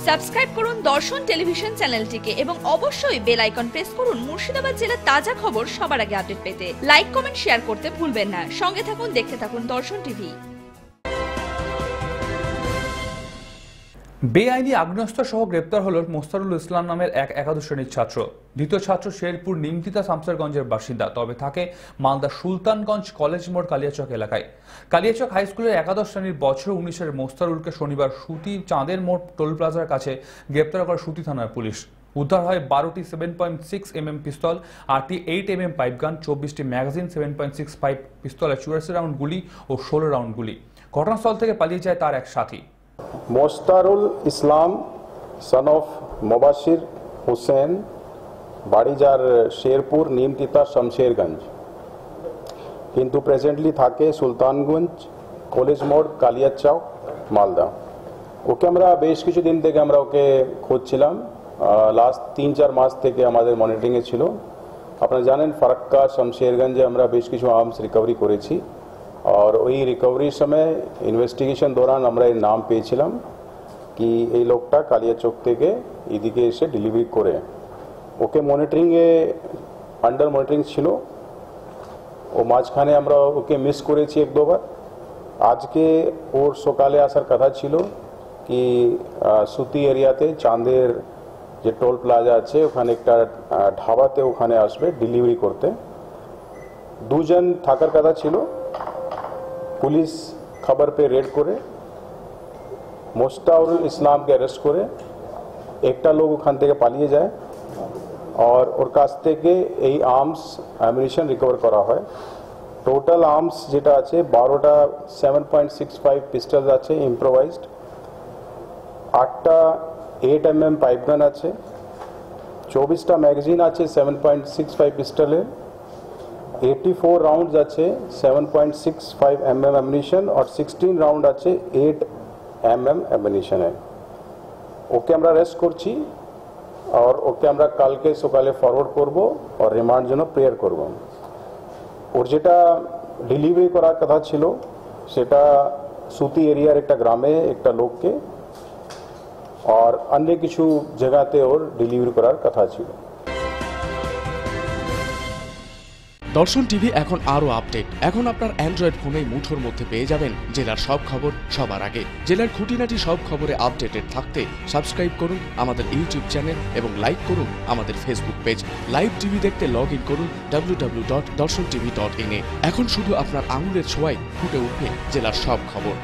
Subscribe করুন দর্শন television চ্যানেলটিকে এবং অবশ্যই বেল আইকন প্রেস করুন মুর্শিদাবাদ জেলার তাজা খবর সবার আগে আপডেট পেতে। লাইক কমেন্ট শেয়ার করতে ভুলবেন না। সঙ্গে থাকুন, দেখতে থাকুন দর্শন টিভি। বেআইনি আগ্নেয়াস্ত্র সহ গ্রেপ্তার হল মোস্তারুল ইসলাম নামের এক একাদশ শ্রেণীর ছাত্র। দ্বিতীয় ছাত্র শেরপুর নিমতিতা শামসেরগঞ্জের বাসিন্দা, তবে থাকে মালদা সুলতানগঞ্জ কলেজ মোড় কালিয়াচক এলাকায়। কালিয়াচক হাই স্কুলের একাদশ শ্রেণীর বছর 19-এর মোস্তারুলকে শনিবার সুতি চাঁদের মোড় টোল প্লাজার কাছে গ্রেপ্তার করে সুতি থানার পুলিশ। উদ্ধার হয় 12টি 7.6 mm পিস্তল, 8টি 8 mm পাইপগান, 24টি ম্যাগাজিন, 7.65 পিস্তলের 84 রাউন্ড গুলি ও 16 রাউন্ড গুলি। ঘটনাস্থল থেকে পালিয়ে যায় তার এক সাথী। মোস্তারুল ইসলাম সন অফ মোবাশির হুসেন, বাড়ি যার শেরপুর নিমতিতা শামশেরগঞ্জ, কিন্তু প্রেজেন্টলি থাকে সুলতানগঞ্জ কলেজ মোড় কালিয়াচক মালদা। ওকে আমরা বেশ কিছুদিন থেকে আমরা ওকে খুঁজছিলাম। লাস্ট 3-4 মাস থেকে আমাদের মনিটরিংয়ে ছিল। আপনারা জানেন ফারাক্কা শামশেরগঞ্জে আমরা বেশ কিছু আর্মস রিকভারি করেছি, और वही रिकवरी समय इन्वेस्टिगेशन दौरान আমরা এর নাম পেয়েছিলাম কি এই লোকটা কালিয়াচক থেকে এদিকে এসে ডেলিভারি করে। ওকে মনিটরিং এ আন্ডার মনিটরিং ছিল। ও মাঝখানে আমরা ওকে মিস করেছি 1-2 বার। আজকে ওর সকালে আসার কথা ছিল কি সুতি এরিয়াতে চাঁদের যে টোল প্লাজা আছে ওখানে একটা ধাবাতে ওখানে আসবে ডেলিভারি করতে। দুজন থাকার কথা ছিল। पुलिस खबर पे रेड करे मोस्तारुल इस्लाम के अरेस्ट करे। एकटा लोग ओखान থেকে পালিয়ে যায় और ওর কাছ থেকে এই আর্মস অ্যামিনিশন রিকভার করা হয়। টোটাল আর্মস যেটা আছে 12টা 7.65 পিস্তল আছে ইম্প্রোভাইজড, 8টা 8 mm পাইপগান আছে, 24টা ম্যাগাজিন আছে 7.65 পিস্তলের, 84 রাউন্ডস আছে 7.65 mm অ্যামিনিশন और 16 রাউন্ড আছে 8 mm অ্যামিনিশন। ওকে আমরা অ্যারেস্ট করছি और ওকে আমরা কালকে সকালে ফরওয়ার্ড করব और রিমান্ড জন্য প্রেয়ার করব। ওর যেটা ডেলিভারি করার কথা ছিল সেটা সুতি এরিয়ার একটা গ্রামে একটা লোককে और अन्य কিছু জায়গাতে ওর ডেলিভারি করার কথা ছিল। দর্শন টিভি এখন আরো আপডেট। এখন আপনার অ্যান্ড্রয়েড ফোনে মুঠোর মধ্যে পেয়ে যাবেন জেলার সব খবর সবার আগে। জেলার খুঁটিনাটি সব খবরে আপডেটেড থাকতে সাবস্ক্রাইব করুন আমাদের ইউটিউব চ্যানেল এবং লাইক করুন আমাদের ফেসবুক পেজ। লাইভ টিভি দেখতে লগ ইন করুন www.darshontv.in। এখন শুধু আপনার আঙুলের ছোঁয়ায় ফুটে উঠবে জেলার সব খবর।